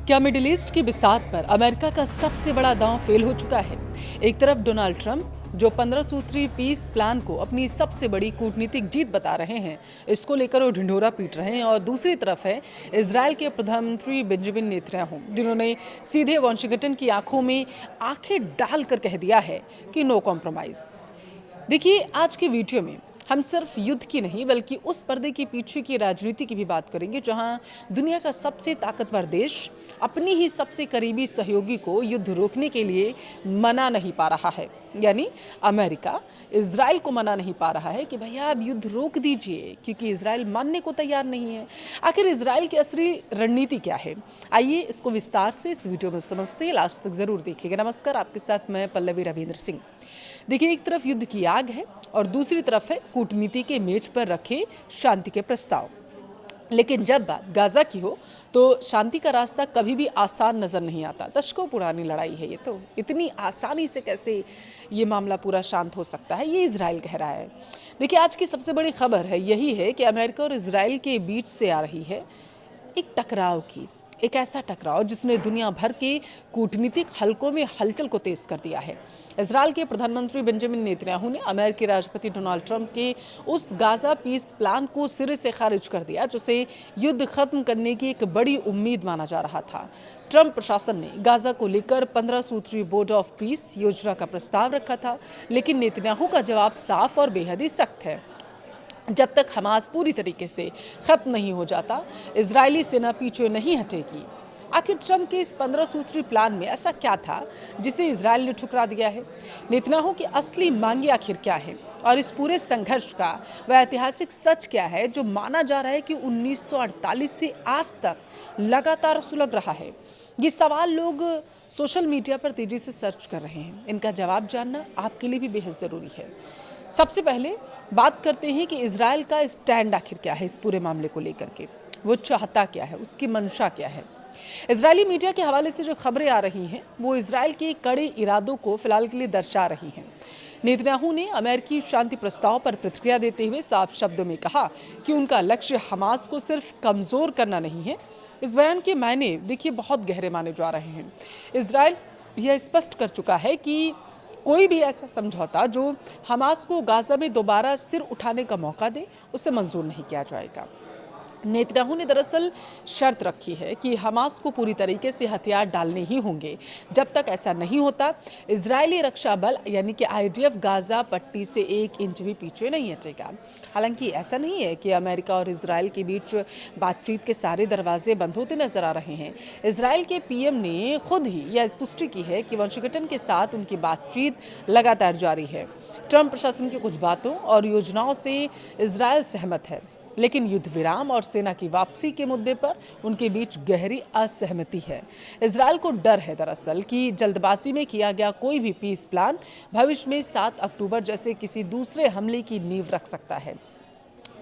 क्या middle east की बिसात पर अमेरिका का सबसे बड़ा दांव फेल हो चुका है। एक तरफ डोनाल्ड ट्रंप जो 15 सूत्री पीस प्लान को अपनी सबसे बड़ी कूटनीतिक जीत बता रहे हैं, इसको लेकर वो ढिंढोरा पीट रहे हैं, और दूसरी तरफ है इजरायल के प्रधानमंत्री बेंजामिन नेतन्याहू, जिन्होंने सीधे वॉशिंगटन की आंखों में आंखें डालकर कह दिया है कि नो कॉम्प्रोमाइज। देखिए, आज के वीडियो में हम सिर्फ युद्ध की नहीं बल्कि उस पर्दे के पीछे की राजनीति की भी बात करेंगे, जहां दुनिया का सबसे ताकतवर देश अपनी ही सबसे करीबी सहयोगी को युद्ध रोकने के लिए मना नहीं पा रहा है। यानी अमेरिका इजराइल को मना नहीं पा रहा है कि भैया आप युद्ध रोक दीजिए, क्योंकि इजराइल मानने को तैयार नहीं है। आखिर इजराइल की असली रणनीति क्या है, आइए इसको विस्तार से इस वीडियो में समझते हैं। लास्ट तक जरूर देखिएगा। नमस्कार, आपके साथ मैं पल्लवी रविंद्र सिंह। देखिए, एक तरफ युद्ध की आग है और दूसरी तरफ है कूटनीति के मेज पर रखे शांति के प्रस्ताव। लेकिन जब बात गाजा की हो तो शांति का रास्ता कभी भी आसान नजर नहीं आता। दशकों पुरानी लड़ाई है ये, तो इतनी आसानी से कैसे ये मामला पूरा शांत हो सकता है, ये इजराइल कह रहा है। देखिए, आज की सबसे बड़ी खबर है यही है कि अमेरिका और इजराइल के बीच से आ रही है एक टकराव की, एक ऐसा टकराव जिसने दुनिया भर के कूटनीतिक हलकों में हलचल को तेज कर दिया है। इजराइल के प्रधानमंत्री बेंजामिन नेतन्याहू ने अमेरिकी राष्ट्रपति डोनाल्ड ट्रंप के उस गाजा पीस प्लान को सिरे से खारिज कर दिया, जिसे युद्ध खत्म करने की एक बड़ी उम्मीद माना जा रहा था। ट्रंप प्रशासन ने गाजा को लेकर 15 सूत्री बोर्ड ऑफ पीस योजना का प्रस्ताव रखा था, लेकिन नेतन्याहू का जवाब साफ और बेहद ही सख्त है। जब तक हमास पूरी तरीके से खत्म नहीं हो जाता, इजरायली सेना पीछे नहीं हटेगी। आखिर ट्रंप के इस 15 सूत्री प्लान में ऐसा क्या था जिसे इजराइल ने ठुकरा दिया है? नेतन्याहू की असली मांगे आखिर क्या है, और इस पूरे संघर्ष का वह ऐतिहासिक सच क्या है जो माना जा रहा है कि 1948 से आज तक लगातार सुलग रहा है? ये सवाल लोग सोशल मीडिया पर तेजी से सर्च कर रहे हैं। इनका जवाब जानना आपके लिए भी बेहद ज़रूरी है। सबसे पहले बात करते हैं कि इजराइल का स्टैंड आखिर क्या है इस पूरे मामले को लेकर के। वो चाहता क्या है, उसकी मंशा क्या है? इजरायली मीडिया के हवाले से जो खबरें आ रही हैं वो इजराइल के कड़े इरादों को फिलहाल के लिए दर्शा रही हैं। नेतन्याहू ने अमेरिकी शांति प्रस्ताव पर प्रतिक्रिया देते हुए साफ शब्दों में कहा कि उनका लक्ष्य हमास को सिर्फ कमज़ोर करना नहीं है। इस बयान के मायने देखिए बहुत गहरे माने जा रहे हैं। इजराइल यह स्पष्ट कर चुका है कि कोई भी ऐसा समझौता जो हमास को गाजा में दोबारा सिर उठाने का मौका दे, उसे मंजूर नहीं किया जाएगा। नेतन्याहू ने दरअसल शर्त रखी है कि हमास को पूरी तरीके से हथियार डालने ही होंगे। जब तक ऐसा नहीं होता, इजरायली रक्षा बल यानी कि आईडीएफ गाजा पट्टी से 1 इंच भी पीछे नहीं हटेगा। हालांकि ऐसा नहीं है कि अमेरिका और इजराइल के बीच बातचीत के सारे दरवाजे बंद होते नजर आ रहे हैं। इजराइल के पीएम ने खुद ही यह पुष्टि की है कि वॉशिंगटन के साथ उनकी बातचीत लगातार जारी है। ट्रंप प्रशासन की कुछ बातों और योजनाओं से इजराइल सहमत है, लेकिन युद्ध विराम और सेना की वापसी के मुद्दे पर उनके बीच गहरी असहमति है। इजराइल को डर है दरअसल कि जल्दबाजी में किया गया कोई भी पीस प्लान भविष्य में 7 अक्टूबर जैसे किसी दूसरे हमले की नींव रख सकता है।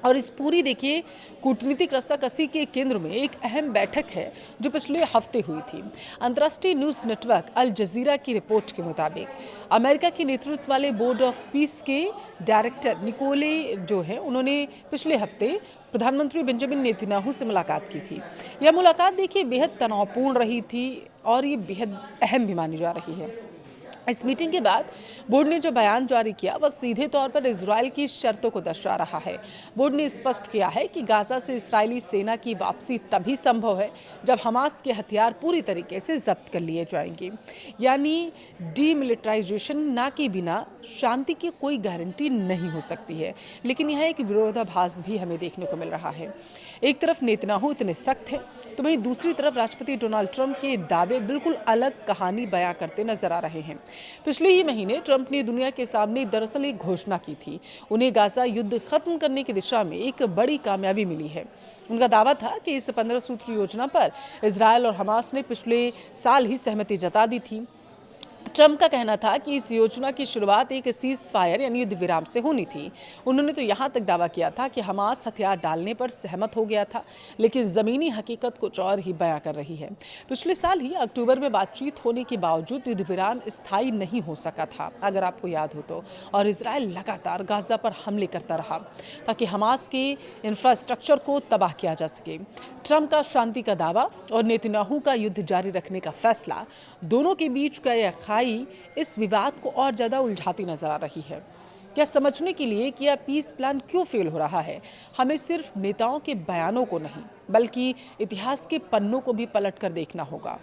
और इस पूरी देखिए कूटनीतिक रस्साकसी के केंद्र में एक अहम बैठक है जो पिछले हफ्ते हुई थी। अंतर्राष्ट्रीय न्यूज़ नेटवर्क अल जजीरा की रिपोर्ट के मुताबिक अमेरिका के नेतृत्व वाले बोर्ड ऑफ पीस के डायरेक्टर निकोले जो है, उन्होंने पिछले हफ्ते प्रधानमंत्री बेंजामिन नेतन्याहू से मुलाकात की थी। यह मुलाकात देखिए बेहद तनावपूर्ण रही थी और ये बेहद अहम भी मानी जा रही है। इस मीटिंग के बाद बोर्ड ने जो बयान जारी किया वह सीधे तौर पर इजराइल की शर्तों को दर्शा रहा है। बोर्ड ने स्पष्ट किया है कि गाजा से इजरायली सेना की वापसी तभी संभव है जब हमास के हथियार पूरी तरीके से जब्त कर लिए जाएंगे। यानी डीमिलिटराइजेशन ना के बिना शांति की कोई गारंटी नहीं हो सकती है। लेकिन यह एक विरोधाभास भी हमें देखने को मिल रहा है। एक तरफ नेतन्याहू इतने सख्त हैं, तो वहीं दूसरी तरफ राष्ट्रपति डोनाल्ड ट्रंप के दावे बिल्कुल अलग कहानी बयां करते नजर आ रहे हैं। पिछले ही महीने ट्रंप ने दुनिया के सामने दरअसल एक घोषणा की थी। उन्हें गाजा युद्ध खत्म करने की दिशा में एक बड़ी कामयाबी मिली है। उनका दावा था कि इस 15 सूत्री योजना पर इजराइल और हमास ने पिछले साल ही सहमति जता दी थी। ट्रंप का कहना था कि इस योजना की शुरुआत एक सीज फायर यानी युद्ध विराम से होनी थी। उन्होंने तो यहाँ तक दावा किया था कि हमास हथियार डालने पर सहमत हो गया था, लेकिन ज़मीनी हकीकत कुछ और ही बयां कर रही है। पिछले साल ही अक्टूबर में बातचीत होने के बावजूद युद्ध विराम स्थायी नहीं हो सका था, अगर आपको याद हो तो, और इसराइल लगातार गाजा पर हमले करता रहा ताकि हमास के इंफ्रास्ट्रक्चर को तबाह किया जा सके। ट्रंप का शांति का दावा और नेतन्याहू का युद्ध जारी रखने का फैसला, दोनों के बीच का यह खाई इस विवाद को और ज़्यादा उलझाती नजर आ रही है। क्या समझने के लिए कि यह पीस प्लान क्यों फेल हो रहा है, हमें सिर्फ नेताओं के बयानों को नहीं बल्कि इतिहास के पन्नों को भी पलट कर देखना होगा।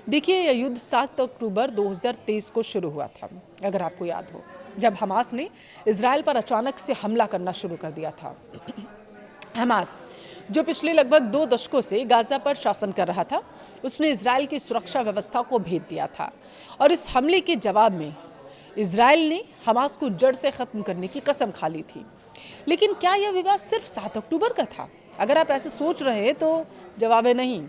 देखिए, यह युद्ध 7 अक्टूबर 2023 को शुरू हुआ था, अगर आपको याद हो, जब हमास ने इसराइल पर अचानक से हमला करना शुरू कर दिया था। हमास, जो पिछले लगभग 2 दशकों से गाजा पर शासन कर रहा था, उसने इजराइल की सुरक्षा व्यवस्था को भेद दिया था और इस हमले के जवाब में इजराइल ने हमास को जड़ से ख़त्म करने की कसम खा ली थी। लेकिन क्या यह विवाद सिर्फ 7 अक्टूबर का था? अगर आप ऐसे सोच रहे हैं तो जवाब है नहीं।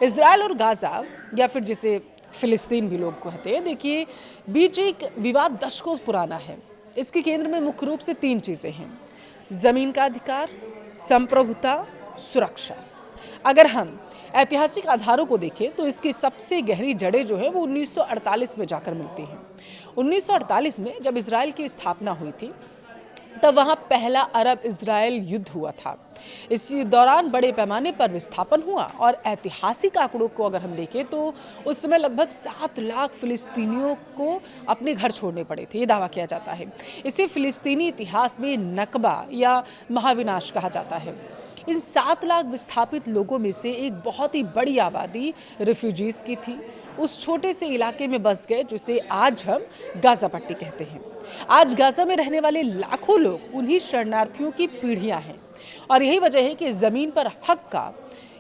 इजराइल और गाजा, या फिर जिसे फिलिस्तीन भी लोग कहते हैं, देखिए, बीच एक विवाद दशकों पुराना है। इसके केंद्र में मुख्य रूप से 3 चीज़ें हैं: ज़मीन का अधिकार, संप्रभुता, सुरक्षा। अगर हम ऐतिहासिक आधारों को देखें तो इसकी सबसे गहरी जड़ें जो है वो 1948 में जाकर मिलती हैं। 1948 में जब इजराइल की स्थापना हुई थी, तब वहाँ पहला अरब इजराइल युद्ध हुआ था। इस दौरान बड़े पैमाने पर विस्थापन हुआ और ऐतिहासिक आंकड़ों को अगर हम देखें तो उस समय लगभग 7 लाख फिलिस्तीनियों को अपने घर छोड़ने पड़े थे, ये दावा किया जाता है। इसे फिलिस्तीनी इतिहास में नकबा या महाविनाश कहा जाता है। इन 7 लाख विस्थापित लोगों में से एक बहुत ही बड़ी आबादी रिफ्यूजीज़ की थी। उस छोटे से इलाके में बस गए जिसे आज हम गाजा पट्टी कहते हैं। आज गाजा में रहने वाले लाखों लोग उन्हीं शरणार्थियों की पीढ़ियां हैं और यही वजह है कि ज़मीन पर हक का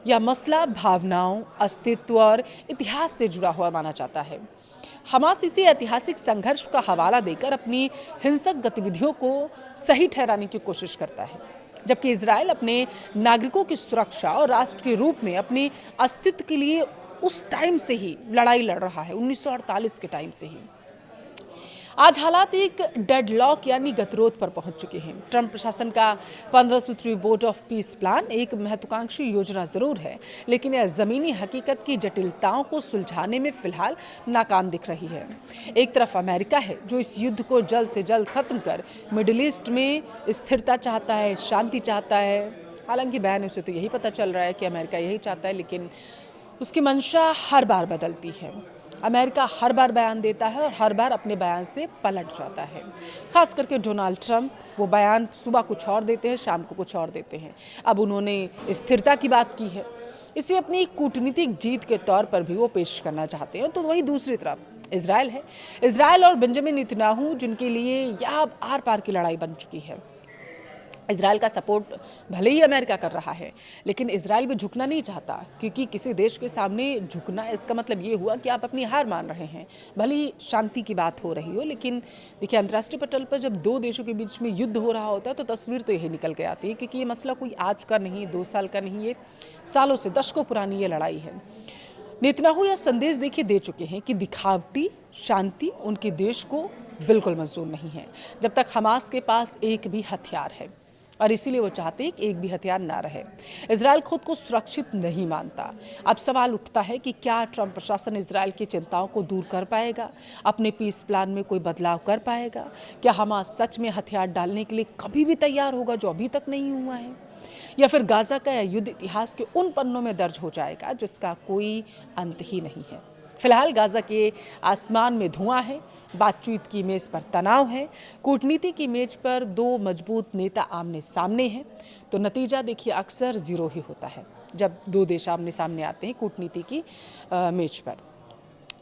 यह मसला भावनाओं, अस्तित्व और इतिहास से जुड़ा हुआ माना जाता है। हमास इसी ऐतिहासिक संघर्ष का हवाला देकर अपनी हिंसक गतिविधियों को सही ठहराने की कोशिश करता है, जबकि इजराइल अपने नागरिकों की सुरक्षा और राष्ट्र के रूप में अपने अस्तित्व के लिए उस टाइम से ही लड़ाई लड़ रहा है, 1948 के टाइम से ही। आज हालात एक डेडलॉक यानी गतिरोध पर पहुंच चुके हैं। ट्रंप प्रशासन का 15 सूत्री बोर्ड ऑफ पीस प्लान एक महत्वाकांक्षी योजना जरूर है, लेकिन यह ज़मीनी हकीकत की जटिलताओं को सुलझाने में फिलहाल नाकाम दिख रही है। एक तरफ अमेरिका है जो इस युद्ध को जल्द से जल्द खत्म कर मिडिल ईस्ट में स्थिरता चाहता है, शांति चाहता है। हालांकि बयान से तो यही पता चल रहा है कि अमेरिका यही चाहता है, लेकिन उसकी मंशा हर बार बदलती है। अमेरिका हर बार बयान देता है और हर बार अपने बयान से पलट जाता है। खास करके डोनाल्ड ट्रंप, वो बयान सुबह कुछ और देते हैं, शाम को कुछ और देते हैं। अब उन्होंने स्थिरता की बात की है, इसे अपनी कूटनीतिक जीत के तौर पर भी वो पेश करना चाहते हैं। तो वहीं दूसरी तरफ इजराइल है। इजराइल और बेंजामिन नेतन्याहू, जिनके लिए यह आर पार की लड़ाई बन चुकी है। इजराइल का सपोर्ट भले ही अमेरिका कर रहा है, लेकिन इजराइल भी झुकना नहीं चाहता, क्योंकि किसी देश के सामने झुकना इसका मतलब ये हुआ कि आप अपनी हार मान रहे हैं। भले ही शांति की बात हो रही हो, लेकिन देखिए, अंतर्राष्ट्रीय पटल पर जब 2 देशों के बीच में युद्ध हो रहा होता है तो तस्वीर तो यही निकल के आती है, क्योंकि ये मसला कोई आज का नहीं, 2 साल का नहीं, ये सालों से, दशकों पुरानी ये लड़ाई है। नेतन्याहू यह संदेश देखिए दे चुके हैं कि दिखावटी शांति उनके देश को बिल्कुल मंजूर नहीं है, जब तक हमास के पास एक भी हथियार है, और इसीलिए वो चाहते हैं कि एक भी हथियार ना रहे। इजराइल खुद को सुरक्षित नहीं मानता। अब सवाल उठता है कि क्या ट्रंप प्रशासन इजराइल की चिंताओं को दूर कर पाएगा, अपने पीस प्लान में कोई बदलाव कर पाएगा? क्या हमास सच में हथियार डालने के लिए कभी भी तैयार होगा जो अभी तक नहीं हुआ है, या फिर गाजा का यह युद्ध इतिहास के उन पन्नों में दर्ज हो जाएगा जिसका कोई अंत ही नहीं है? फिलहाल गाजा के आसमान में धुआं है, बातचीत की मेज पर तनाव है, कूटनीति की मेज पर 2 मजबूत नेता आमने सामने हैं। तो नतीजा देखिए अक्सर 0 ही होता है जब 2 देश आमने सामने आते हैं कूटनीति की मेज पर।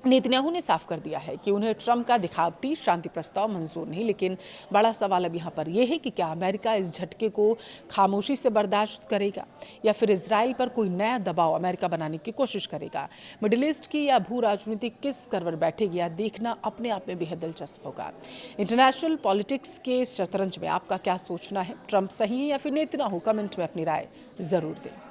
नेतन्याहू ने साफ कर दिया है कि उन्हें ट्रंप का दिखावटी शांति प्रस्ताव मंजूर नहीं, लेकिन बड़ा सवाल अब यहाँ पर यह है कि क्या अमेरिका इस झटके को खामोशी से बर्दाश्त करेगा, या फिर इजराइल पर कोई नया दबाव अमेरिका बनाने की कोशिश करेगा? मिडिल ईस्ट की या भू राजनीति किस करवट बैठेगी, यह देखना अपने आप में बेहद दिलचस्प होगा। इंटरनेशनल पॉलिटिक्स के शतरंज में आपका क्या सोचना है? ट्रंप सही है या फिर नेतन्याहू? कमेंट में अपनी राय जरूर दें।